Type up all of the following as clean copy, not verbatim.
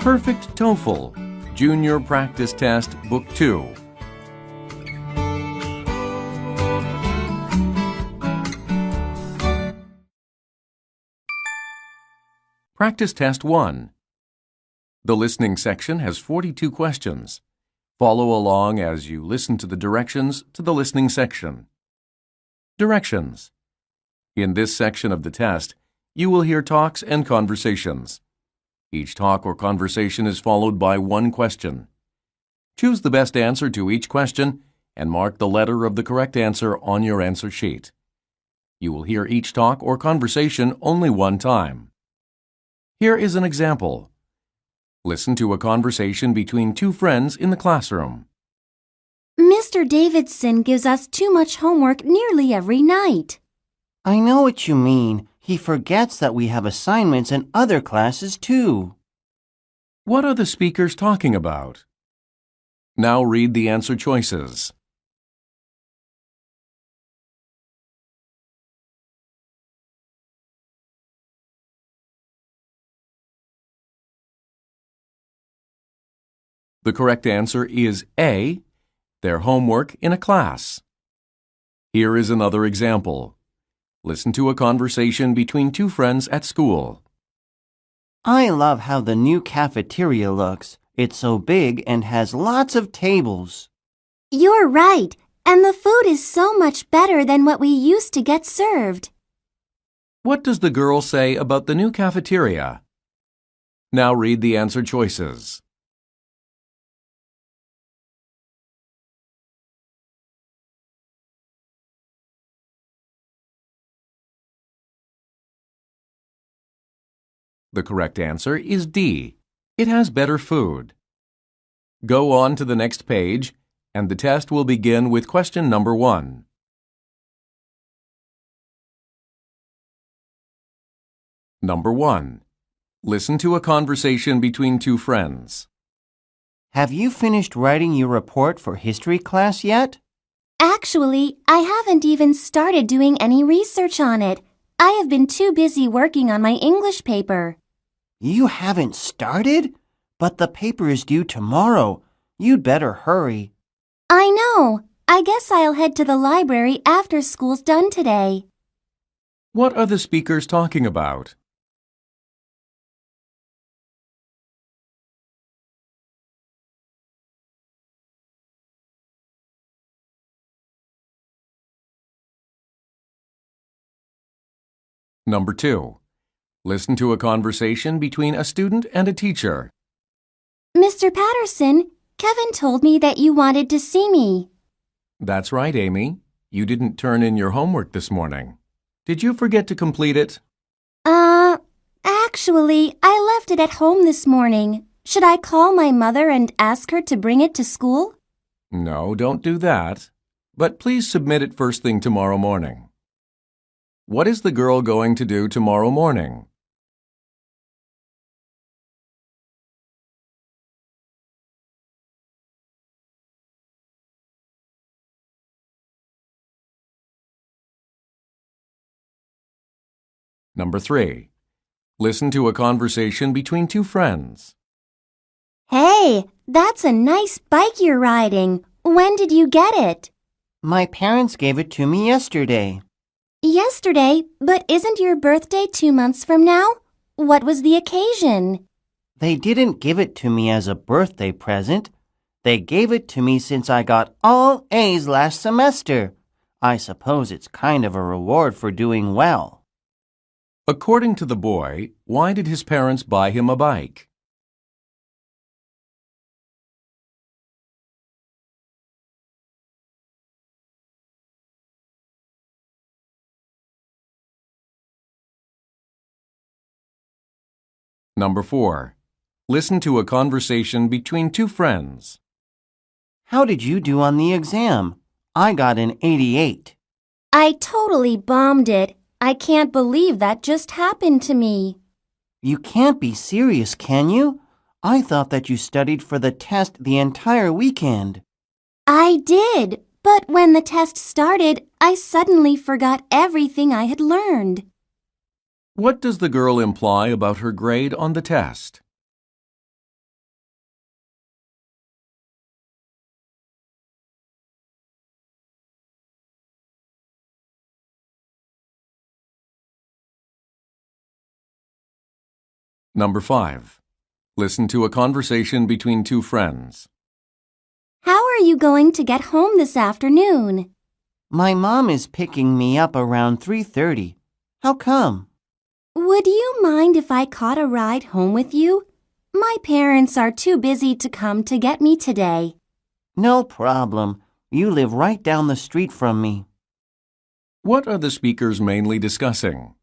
Perfect TOEFL, Junior Practice Test, Book 2. Practice Test 1. The listening section has 42 questions. Follow along as you listen to the directions to the listening section. Directions. In this section of the test, you will hear talks and conversations. Each talk or conversation is followed by one question. Choose the best answer to each question and mark the letter of the correct answer on your answer sheet. You will hear each talk or conversation only one time. Here is an example. Listen to a conversation between two friends in the classroom. Mr. Davidson gives us too much homework nearly every night. I know what you mean. He forgets that we have assignments in other classes too. What are the speakers talking about? Now read the answer choices. The correct answer is A, their homework in a class. Here is another example. Listen to a conversation between two friends at school. I love how the new cafeteria looks. It's so big and has lots of tables. You're right, and the food is so much better than what we used to get served. What does the girl say about the new cafeteria? Now read the answer choices. The correct answer is D. It has better food. Go on to the next page, and the test will begin with question number 1. Number 1. Listen to a conversation between two friends. Have you finished writing your report for history class yet? Actually, I haven't even started doing any research on it. I have been too busy working on my English paper. You haven't started? But the paper is due tomorrow. You'd better hurry. I know. I guess I'll head to the library after school's done today. What are the speakers talking about? Number 2. Listen to a conversation between a student and a teacher. Mr. Patterson, Kevin told me that you wanted to see me. That's right, Amy. You didn't turn in your homework this morning. Did you forget to complete it? Actually, I left it at home this morning. Should I call my mother and ask her to bring it to school? No, don't do that. But please submit it first thing tomorrow morning. What is the girl going to do tomorrow morning? Number 3. Listen to a conversation between two friends. Hey, that's a nice bike you're riding. When did you get it? My parents gave it to me yesterday. Yesterday, but isn't your birthday 2 months from now? What was the occasion? They didn't give it to me as a birthday present. They gave it to me since I got all A's last semester. I suppose it's kind of a reward for doing well. According to the boy, why did his parents buy him a bike? Number 4. Listen to a conversation between two friends. How did you do on the exam? I got an 88. I totally bombed it. I can't believe that just happened to me. You can't be serious, can you? I thought that you studied for the test the entire weekend. I did, but when the test started, I suddenly forgot everything I had learned. What does the girl imply about her grade on the test? Number 5. Listen to a conversation between two friends. How are you going to get home this afternoon? My mom is picking me up around 3:30. How come? Would you mind if I caught a ride home with you? My parents are too busy to come to get me today. No problem. You live right down the street from me. What are the speakers mainly discussing?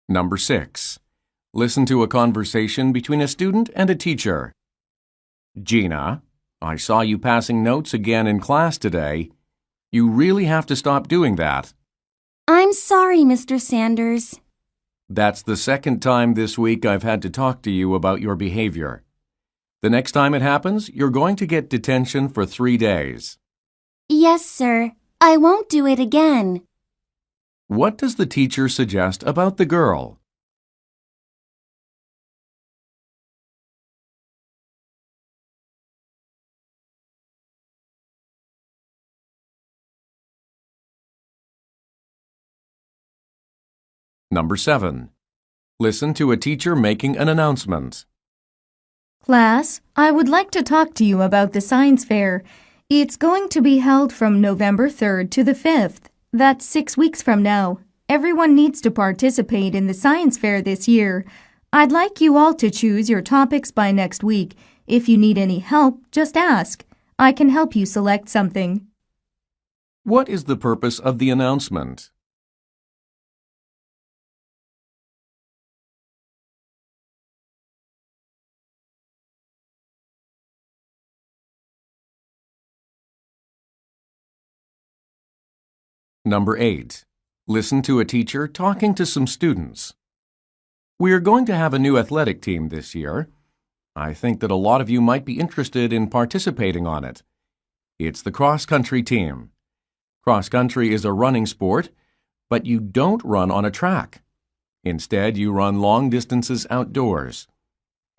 Number 6. Listen to a conversation between a student and a teacher. Gina, I saw you passing notes again in class today. You really have to stop doing that. I'm sorry, Mr. Sanders. That's the second time this week I've had to talk to you about your behavior. The next time it happens, you're going to get detention for 3 days. Yes, sir. I won't do it again. What does the teacher suggest about the girl? Number 7. Listen to a teacher making an announcement. Class, I would like to talk to you about the science fair. It's going to be held from November 3rd to the 5th. That's 6 weeks from now. Everyone needs to participate in the science fair this year. I'd like you all to choose your topics by next week. If you need any help, just ask. I can help you select something. What is the purpose of the announcement? Number 8. Listen to a teacher talking to some students. We are going to have a new athletic team this year. I think that a lot of you might be interested in participating on it. It's the cross-country team. Cross-country is a running sport, but you don't run on a track. Instead, you run long distances outdoors.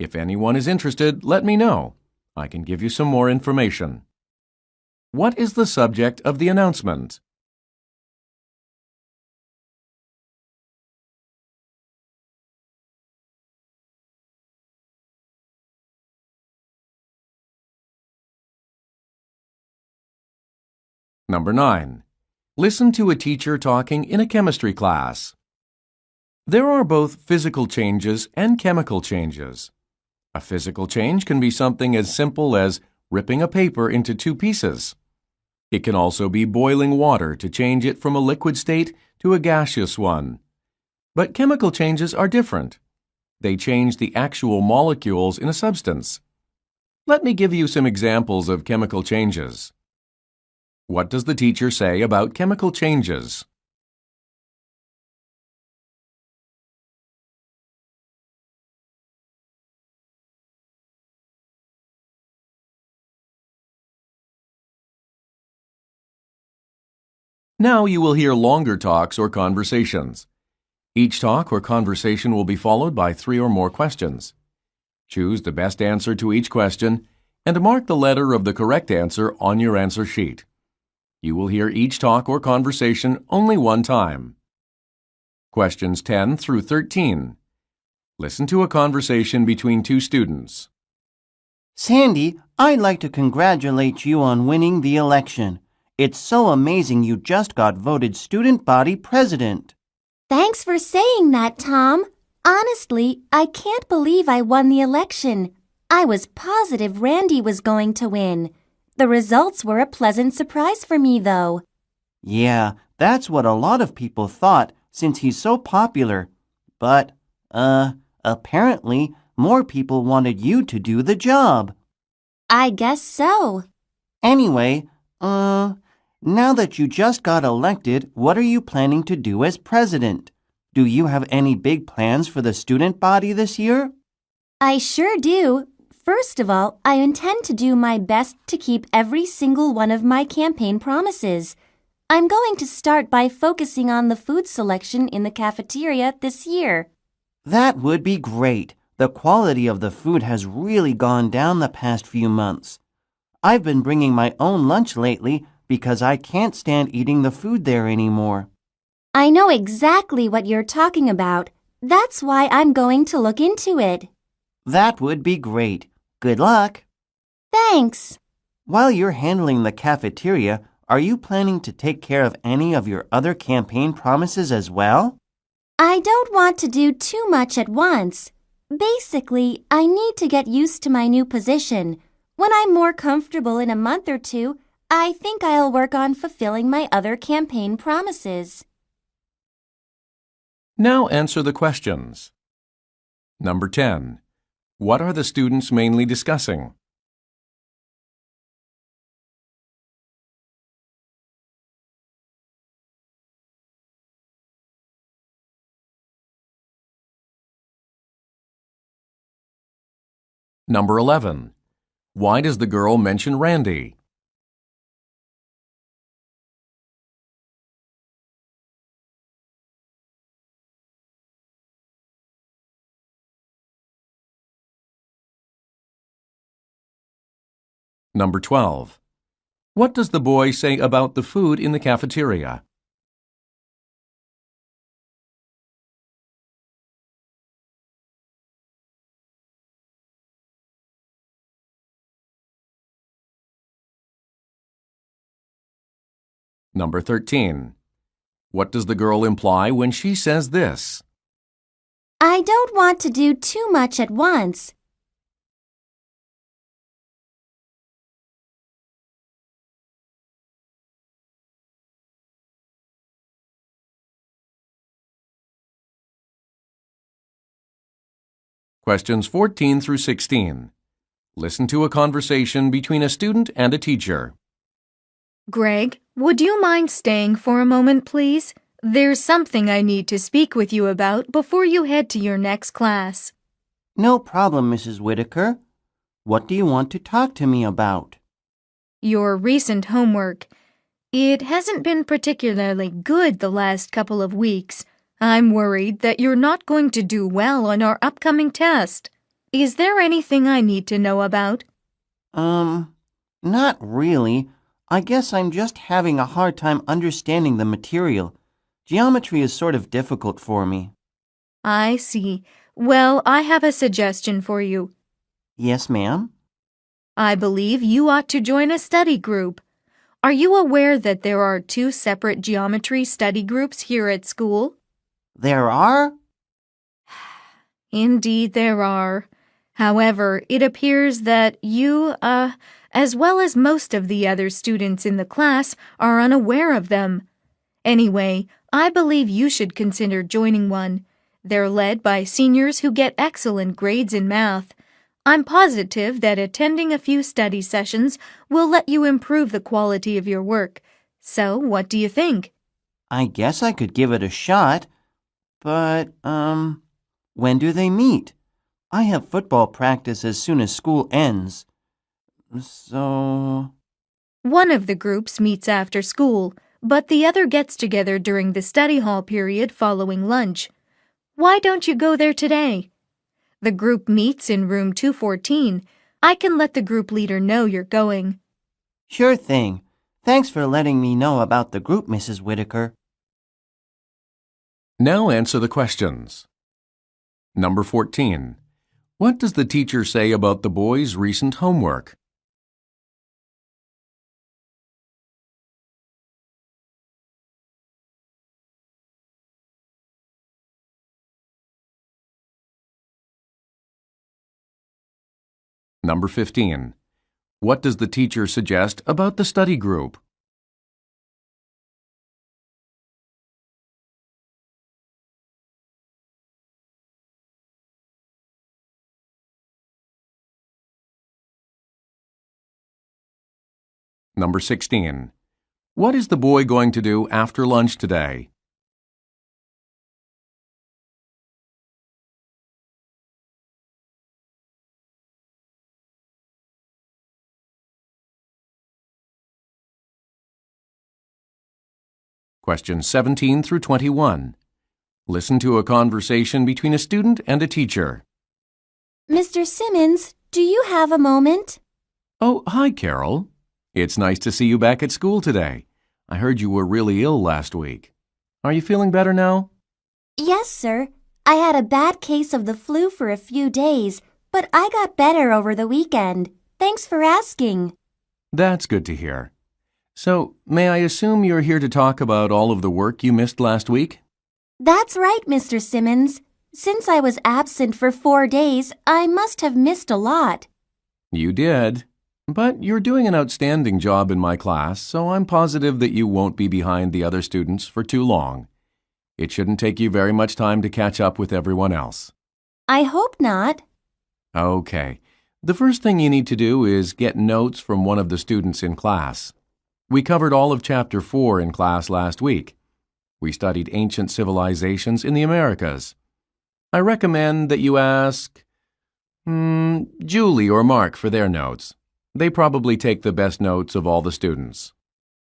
If anyone is interested, let me know. I can give you some more information. What is the subject of the announcement? Number 9. Listen to a teacher talking in a chemistry class. There are both physical changes and chemical changes. A physical change can be something as simple as ripping a paper into 2 pieces. It can also be boiling water to change it from a liquid state to a gaseous one. But chemical changes are different. They change the actual molecules in a substance. Let me give you some examples of chemical changes. What does the teacher say about chemical changes? Now you will hear longer talks or conversations. Each talk or conversation will be followed by 3 or more questions. Choose the best answer to each question and mark the letter of the correct answer on your answer sheet. You will hear each talk or conversation only one time. Questions 10 through 13. Listen to a conversation between 2 students. Sandy, I'd like to congratulate you on winning the election. It's so amazing you just got voted student body president. Thanks for saying that, Tom. Honestly, I can't believe I won the election. I was positive Randy was going to win. The results were a pleasant surprise for me, though. Yeah, that's what a lot of people thought since he's so popular. But, apparently more people wanted you to do the job. I guess so. Anyway, now that you just got elected, what are you planning to do as president? Do you have any big plans for the student body this year? I sure do. First of all, I intend to do my best to keep every single one of my campaign promises. I'm going to start by focusing on the food selection in the cafeteria this year. That would be great. The quality of the food has really gone down the past few months. I've been bringing my own lunch lately because I can't stand eating the food there anymore. I know exactly what you're talking about. That's why I'm going to look into it. That would be great. Good luck. Thanks. While you're handling the cafeteria, are you planning to take care of any of your other campaign promises as well? I don't want to do too much at once. Basically, I need to get used to my new position. When I'm more comfortable in a month or two, I think I'll work on fulfilling my other campaign promises. Now answer the questions. Number 10. What are the students mainly discussing? Number 11. Why does the girl mention Randy? Number 12. What does the boy say about the food in the cafeteria? Number 13. What does the girl imply when she says this? I don't want to do too much at once. Questions 14 through 16. Listen to a conversation between a student and a teacher. Greg, would you mind staying for a moment, please? There's something I need to speak with you about before you head to your next class. No problem, Mrs. Whitaker. What do you want to talk to me about? Your recent homework. It hasn't been particularly good the last couple of weeks. I'm worried that you're not going to do well on our upcoming test. Is there anything I need to know about? Not really. I guess I'm just having a hard time understanding the material. Geometry is sort of difficult for me. I see. Well, I have a suggestion for you. Yes, ma'am? I believe you ought to join a study group. Are you aware that there are 2 separate geometry study groups here at school? There are? Indeed there are. However, it appears that you, as well as most of the other students in the class, are unaware of them. Anyway, I believe you should consider joining one. They're led by seniors who get excellent grades in math. I'm positive that attending a few study sessions will let you improve the quality of your work. So, what do you think? I guess I could give it a shot. But, when do they meet? I have football practice as soon as school ends. So... One of the groups meets after school, but the other gets together during the study hall period following lunch. Why don't you go there today? The group meets in room 214. I can let the group leader know you're going. Sure thing. Thanks for letting me know about the group, Mrs. Whitaker. Now answer the questions. Number 14. What does the teacher say about the boy's recent homework? Number 15. What does the teacher suggest about the study group? Number 16. What is the boy going to do after lunch today? Questions 17 through 21. Listen to a conversation between a student and a teacher. Mr. Simmons, do you have a moment? Oh, hi, Carol. It's nice to see you back at school today. I heard you were really ill last week. Are you feeling better now? Yes, sir. I had a bad case of the flu for a few days, but I got better over the weekend. Thanks for asking. That's good to hear. So, may I assume you're here to talk about all of the work you missed last week? That's right, Mr. Simmons. Since I was absent for 4 days, I must have missed a lot. You did. But you're doing an outstanding job in my class, so I'm positive that you won't be behind the other students for too long. It shouldn't take you very much time to catch up with everyone else. I hope not. Okay. The first thing you need to do is get notes from one of the students in class. We covered all of Chapter 4 in class last week. We studied ancient civilizations in the Americas. I recommend that you ask, Julie or Mark for their notes. They probably take the best notes of all the students.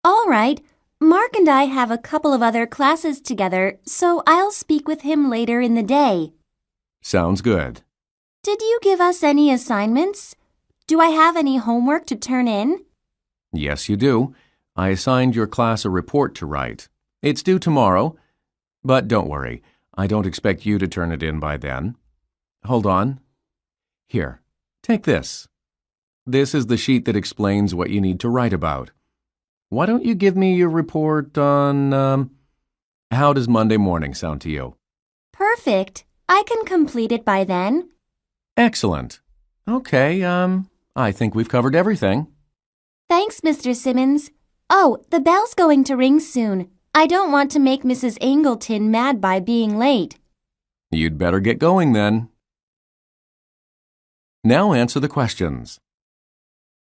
All right. Mark and I have a couple of other classes together, so I'll speak with him later in the day. Sounds good. Did you give us any assignments? Do I have any homework to turn in? Yes, you do. I assigned your class a report to write. It's due tomorrow, but don't worry. I don't expect you to turn it in by then. Hold on. Here, take this. This is the sheet that explains what you need to write about. Why don't you give me your report on, how does Monday morning sound to you? Perfect. I can complete it by then. Excellent. Okay, I think we've covered everything. Thanks, Mr. Simmons. Oh, the bell's going to ring soon. I don't want to make Mrs. Angleton mad by being late. You'd better get going then. Now answer the questions.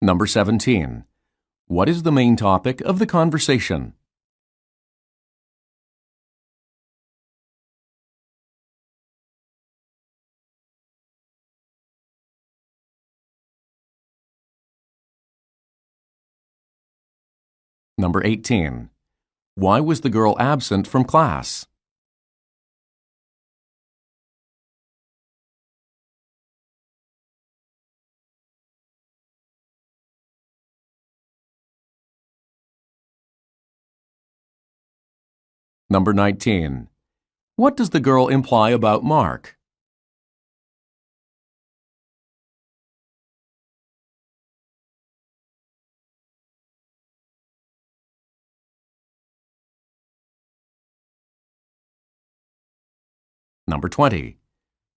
Number 17. What is the main topic of the conversation? Number 18. Why was the girl absent from class? Number 19. What does the girl imply about Mark? Number 20.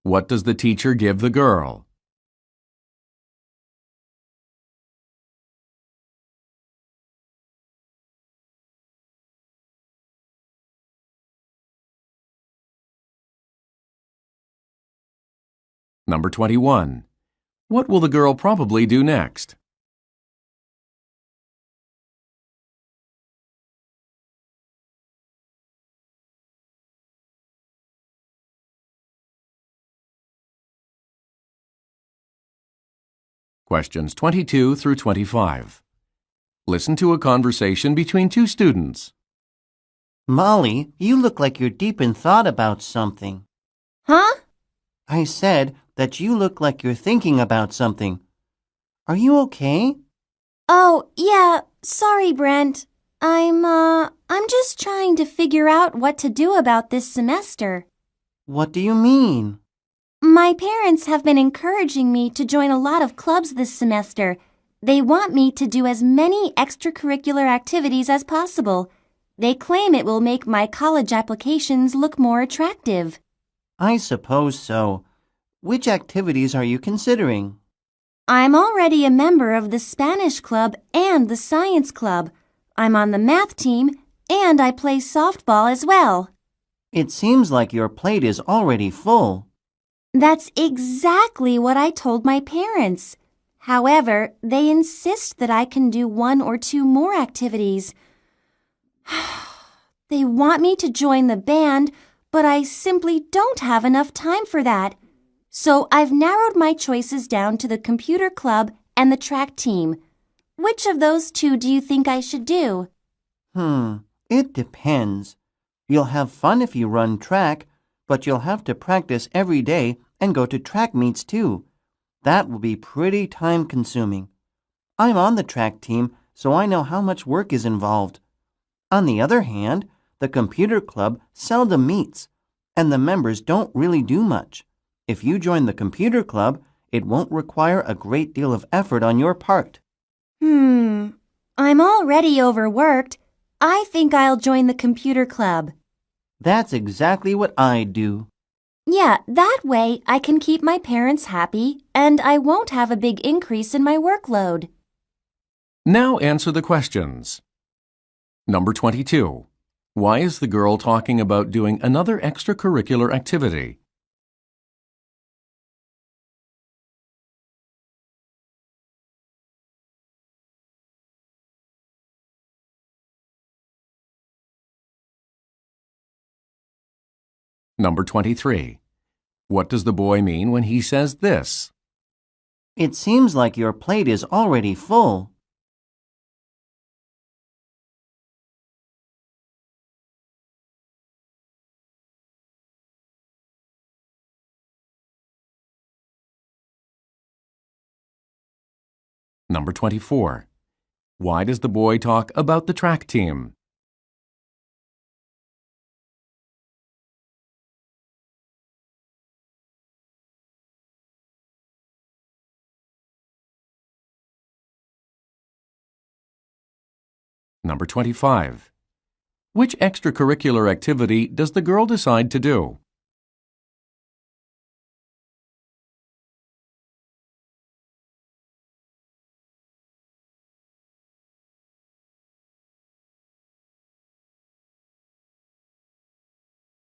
What does the teacher give the girl? Number 21. What will the girl probably do next? Questions 22 through 25. Listen to a conversation between two students. Molly, you look like you're deep in thought about something. Huh? I said that you look like you're thinking about something. Are you okay? Oh, yeah. Sorry, Brent. I'm just trying to figure out what to do about this semester. What do you mean? My parents have been encouraging me to join a lot of clubs this semester. They want me to do as many extracurricular activities as possible. They claim it will make my college applications look more attractive. I suppose so. Which activities are you considering? I'm already a member of the Spanish club and the science club. I'm on the math team, and I play softball as well. It seems like your plate is already full. That's exactly what I told my parents. However, they insist that I can do 1 or 2 more activities. They want me to join the band, but I simply don't have enough time for that. So I've narrowed my choices down to the computer club and the track team. Which of those 2 do you think I should do? It depends. You'll have fun if you run track, but you'll have to practice every day and go to track meets too. That will be pretty time-consuming. I'm on the track team, so I know how much work is involved. On the other hand, the computer club seldom meets, and the members don't really do much. If you join the computer club, it won't require a great deal of effort on your part. I'm already overworked. I think I'll join the computer club. That's exactly what I'd do. Yeah, that way I can keep my parents happy and I won't have a big increase in my workload. Now answer the questions. Number 22. Why is the girl talking about doing another extracurricular activity? Number 23. What does the boy mean when he says this? It seems like your plate is already full. Number 24. Why does the boy talk about the track team? Number 25. Which extracurricular activity does the girl decide to do?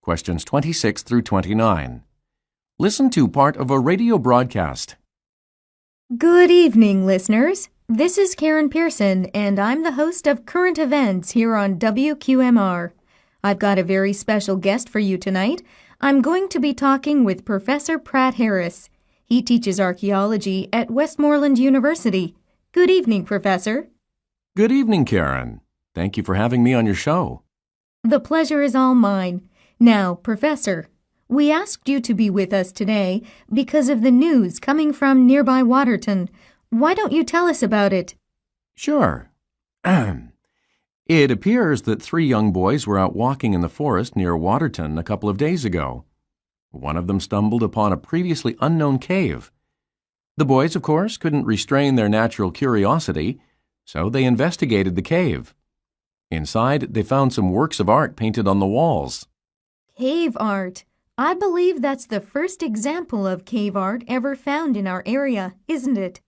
Questions 26 through 29. Listen to part of a radio broadcast. Good evening, listeners. This is Karen Pearson, and I'm the host of Current Events here on WQMR. I've got a very special guest for you tonight. I'm going to be talking with Professor Pratt Harris. He teaches archaeology at Westmoreland University. Good evening, Professor. Good evening, Karen. Thank you for having me on your show. The pleasure is all mine. Now, Professor, we asked you to be with us today because of the news coming from nearby Waterton. Why don't you tell us about it? Sure. It appears that 3 young boys were out walking in the forest near Waterton a couple of days ago. One of them stumbled upon a previously unknown cave. The boys, of course, couldn't restrain their natural curiosity, so they investigated the cave. Inside, they found some works of art painted on the walls. Cave art. I believe that's the first example of cave art ever found in our area, isn't it?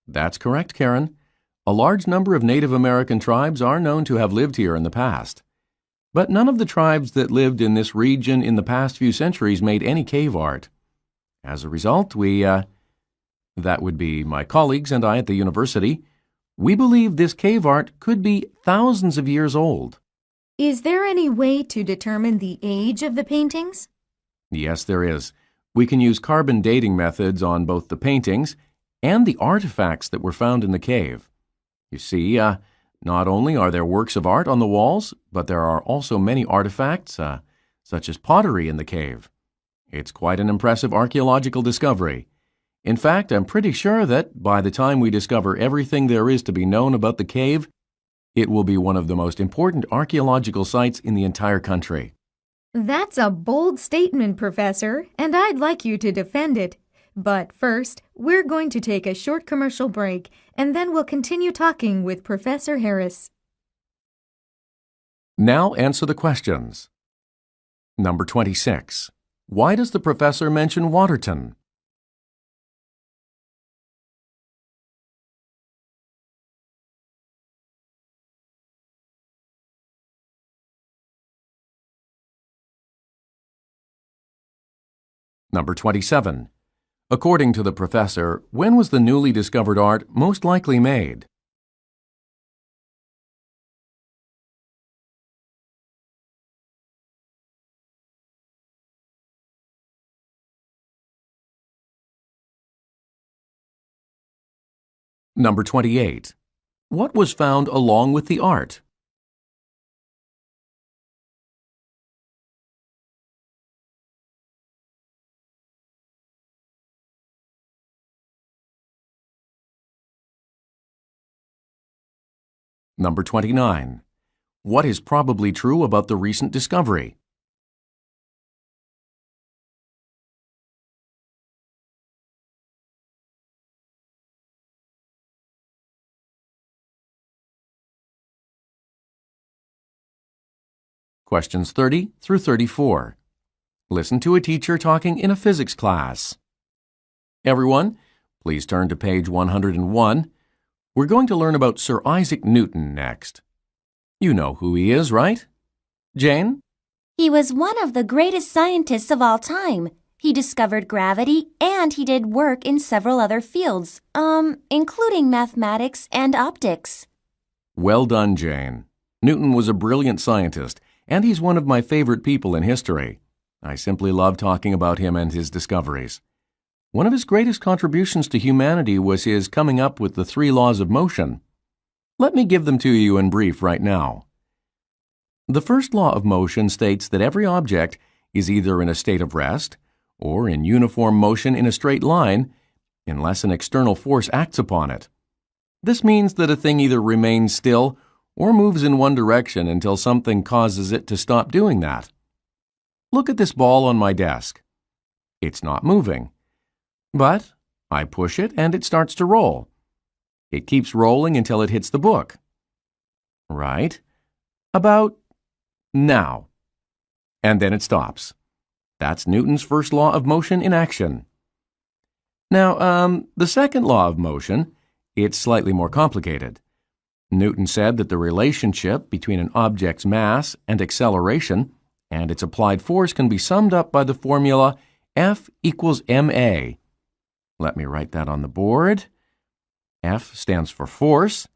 That's correct, Karen. A large number of Native American tribes are known to have lived here in the past. But none of the tribes that lived in this region in the past few centuries made any cave art. As a result, that would be my colleagues and I at the university, we believe this cave art could be thousands of years old. Is there any way to determine the age of the paintings? Yes, there is. We can use carbon dating methods on both the paintings and the artifacts that were found in the cave. You see, not only are there works of art on the walls, but there are also many artifacts, such as pottery in the cave. It's quite an impressive archaeological discovery. In fact, I'm pretty sure that by the time we discover everything there is to be known about the cave, it will be one of the most important archaeological sites in the entire country. That's a bold statement, Professor, and I'd like you to defend it. But first, we're going to take a short commercial break, and then we'll continue talking with Professor Harris. Now answer the questions. Number 26. Why does the professor mention Waterton? Number 27. According to the professor, when was the newly discovered art most likely made? Number 28. What was found along with the art? Number 29. What is probably true about the recent discovery? Questions 30 through 34. Listen to a teacher talking in a physics class. Everyone, please turn to page 101. We're going to learn about Sir Isaac Newton next. You know who he is, right? Jane? He was one of the greatest scientists of all time. He discovered gravity and he did work in several other fields, including mathematics and optics. Well done, Jane. Newton was a brilliant scientist, and he's one of my favorite people in history. I simply love talking about him and his discoveries. One of his greatest contributions to humanity was his coming up with the 3 laws of motion. Let me give them to you in brief right now. The first law of motion states that every object is either in a state of rest or in uniform motion in a straight line unless an external force acts upon it. This means that a thing either remains still or moves in one direction until something causes it to stop doing that. Look at this ball on my desk. It's not moving. But I push it and it starts to roll. It keeps rolling until it hits the book. Right? About now. And then it stops. That's Newton's first law of motion in action. Now, the second law of motion, it's slightly more complicated. Newton said that the relationship between an object's mass and acceleration and its applied force can be summed up by the formula F equals ma. Let me write that on the board. F stands for force,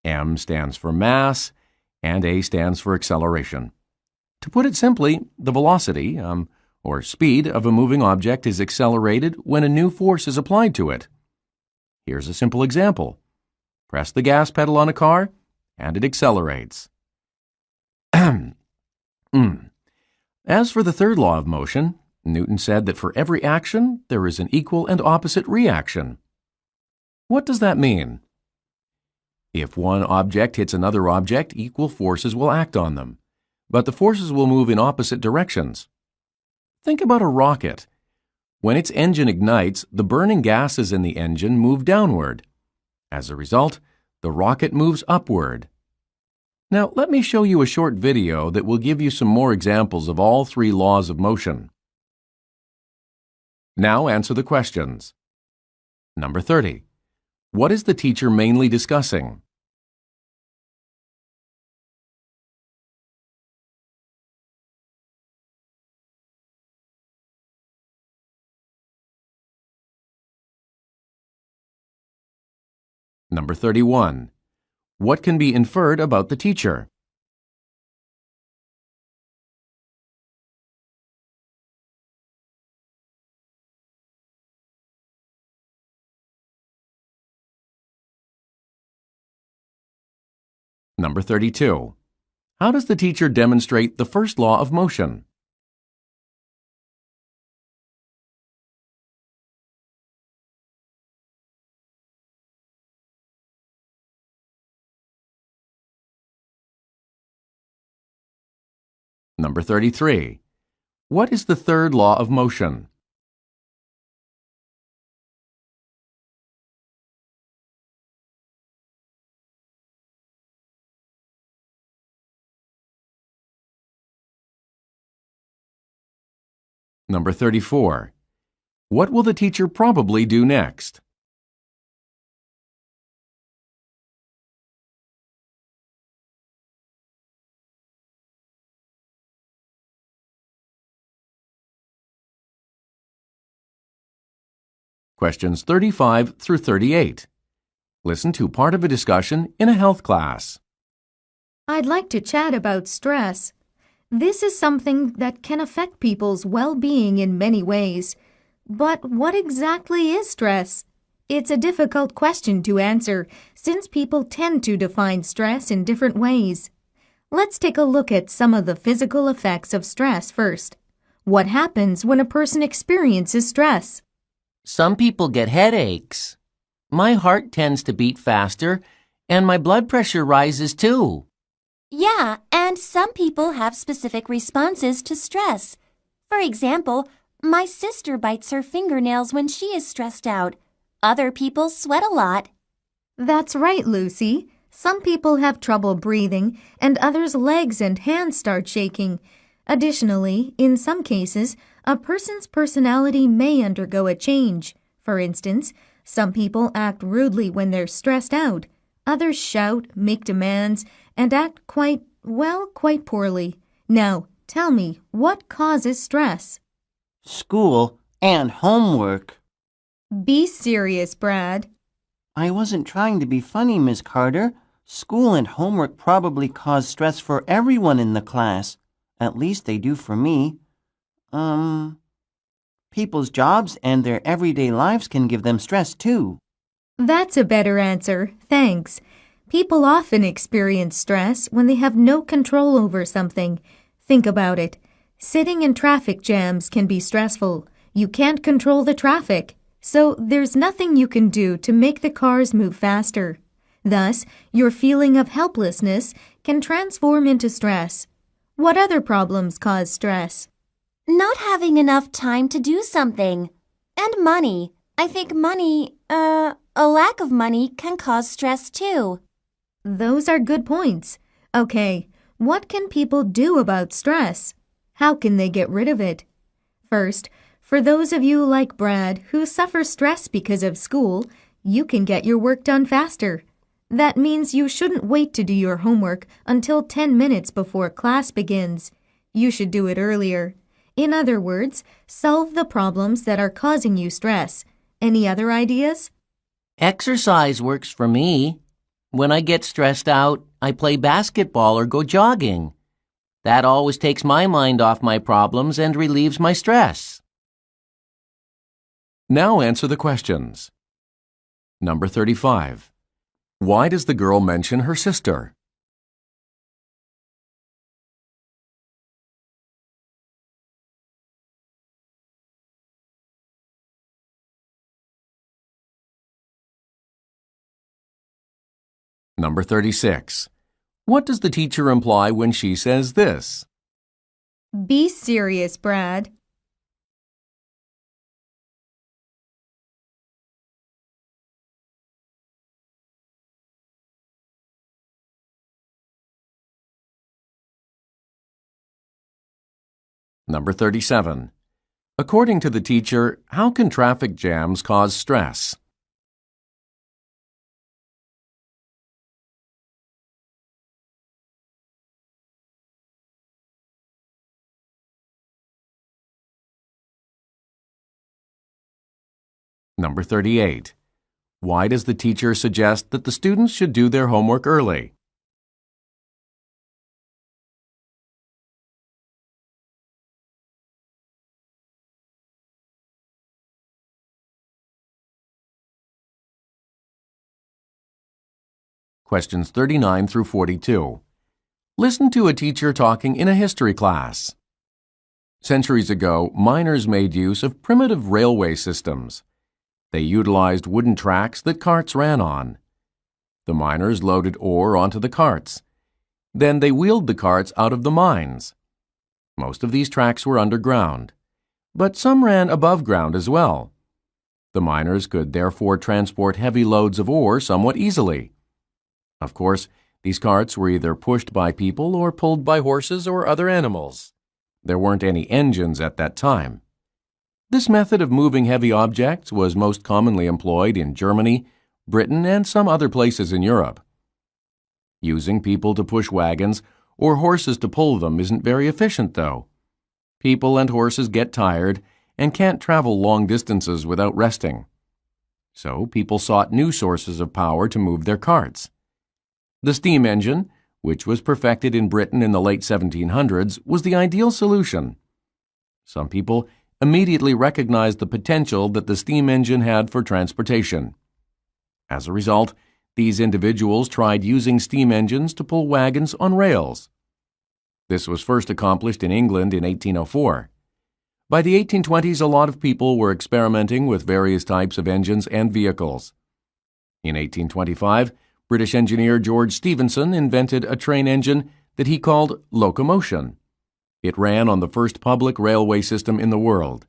m stands for mass, and a stands for acceleration. To put it simply, the velocity, or speed of a moving object is accelerated when a new force is applied to it. Here's a simple example. Press the gas pedal on a car, and it accelerates. As for the third law of motion, Newton said that for every action, there is an equal and opposite reaction. What does that mean? If one object hits another object, equal forces will act on them, but the forces will move in opposite directions. Think about a rocket. When its engine ignites, the burning gases in the engine move downward. As a result, the rocket moves upward. Now, let me show you a short video that will give you some more examples of all 3 laws of motion. Now answer the questions. Number 30. What is the teacher mainly discussing? Number 31. What can be inferred about the teacher? Number 32. How does the teacher demonstrate the first law of motion? Number 33. What is the third law of motion? Number 34. What will the teacher probably do next? Questions 35 through 38. Listen to part of a discussion in a health class. I'd like to chat about stress. This is something that can affect people's well-being in many ways. But what exactly is stress? It's a difficult question to answer since people tend to define stress in different ways. Let's take a look at some of the physical effects of stress first. What happens when a person experiences stress? Some people get headaches. My heart tends to beat faster, And my blood pressure rises too. Yeah, and some people have specific responses to stress. For example, my sister bites her fingernails when she is stressed out. Other people sweat a lot. That's right, Lucy. Some people have trouble breathing, and others' legs and hands start shaking. Additionally, in some cases, a person's personality may undergo a change. For instance, some people act rudely when they're stressed out. Others shout, make demands, and act quite poorly. Now, tell me, what causes stress? School and homework. Be serious, Brad. I wasn't trying to be funny, Miss Carter. School and homework probably cause stress for everyone in the class. At least they do for me. People's jobs and their everyday lives can give them stress too. That's a better answer, thanks. People often experience stress when they have no control over something. Think about it. Sitting in traffic jams can be stressful. You can't control the traffic, so there's nothing you can do to make the cars move faster. Thus, your feeling of helplessness can transform into stress. What other problems cause stress? Not having enough time to do something. And money. I think a lack of money can cause stress too. Those are good points. Okay, what can people do about stress? How can they get rid of it? First, for those of you like Brad who suffer stress because of school, you can get your work done faster. That means you shouldn't wait to do your homework until 10 minutes before class begins. You should do it earlier. In other words, solve the problems that are causing you stress. Any other ideas? Exercise works for me. When I get stressed out, I play basketball or go jogging. That always takes my mind off my problems and relieves my stress. Now answer the questions. Number 35. Why does the girl mention her sister? Number 36. What does the teacher imply when she says this? Be serious, Brad. Number 37. According to the teacher, how can traffic jams cause stress? Number 38. Why does the teacher suggest that the students should do their homework early? Questions 39 through 42. Listen to a teacher talking in a history class. Centuries ago, miners made use of primitive railway systems. They utilized wooden tracks that carts ran on. The miners loaded ore onto the carts. Then they wheeled the carts out of the mines. Most of these tracks were underground, but some ran above ground as well. The miners could therefore transport heavy loads of ore somewhat easily. Of course, these carts were either pushed by people or pulled by horses or other animals. There weren't any engines at that time. This method of moving heavy objects was most commonly employed in Germany, Britain, and some other places in Europe. Using people to push wagons or horses to pull them isn't very efficient, though. People and horses get tired and can't travel long distances without resting. So people sought new sources of power to move their carts. The steam engine, which was perfected in Britain in the late 1700s, was the ideal solution. Some people immediately recognized the potential that the steam engine had for transportation. As a result, these individuals tried using steam engines to pull wagons on rails. This was first accomplished in England in 1804. By the 1820s, a lot of people were experimenting with various types of engines and vehicles. In 1825, British engineer George Stephenson invented a train engine that he called locomotion. It ran on the first public railway system in the world.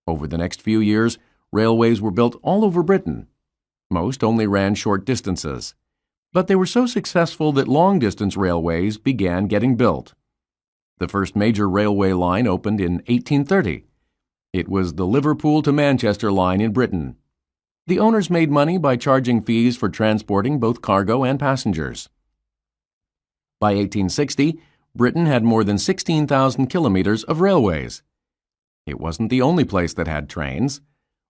Over the next few years, railways were built all over Britain. Most only ran short distances, but they were so successful that long-distance railways began getting built. The first major railway line opened in 1830. It was the Liverpool to Manchester line in Britain. The owners made money by charging fees for transporting both cargo and passengers. By 1860, Britain had more than 16,000 kilometers of railways. It wasn't the only place that had trains.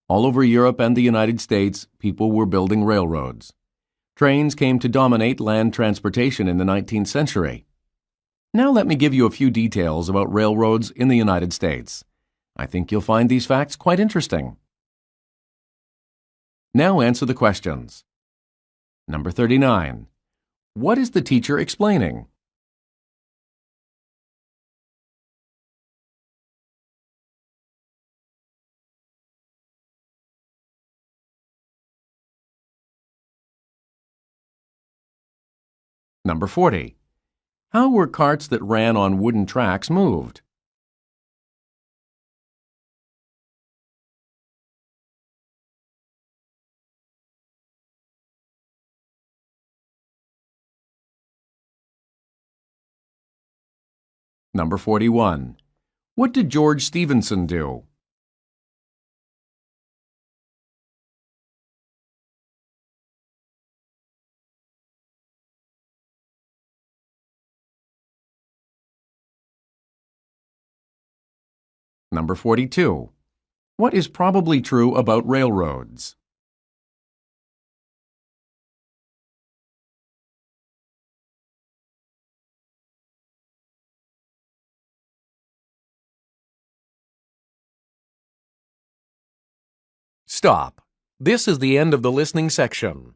All over Europe and the United States, people were building railroads. Trains came to dominate land transportation in the 19th century. Now let me give you a few details about railroads in the United States. I think you'll find these facts quite interesting. Now answer the questions. Number 39. What is the teacher explaining? Number 40. How were carts that ran on wooden tracks moved? Number 41. What did George Stephenson do? Number 42. What is probably true about railroads? Stop. This is the end of the listening section.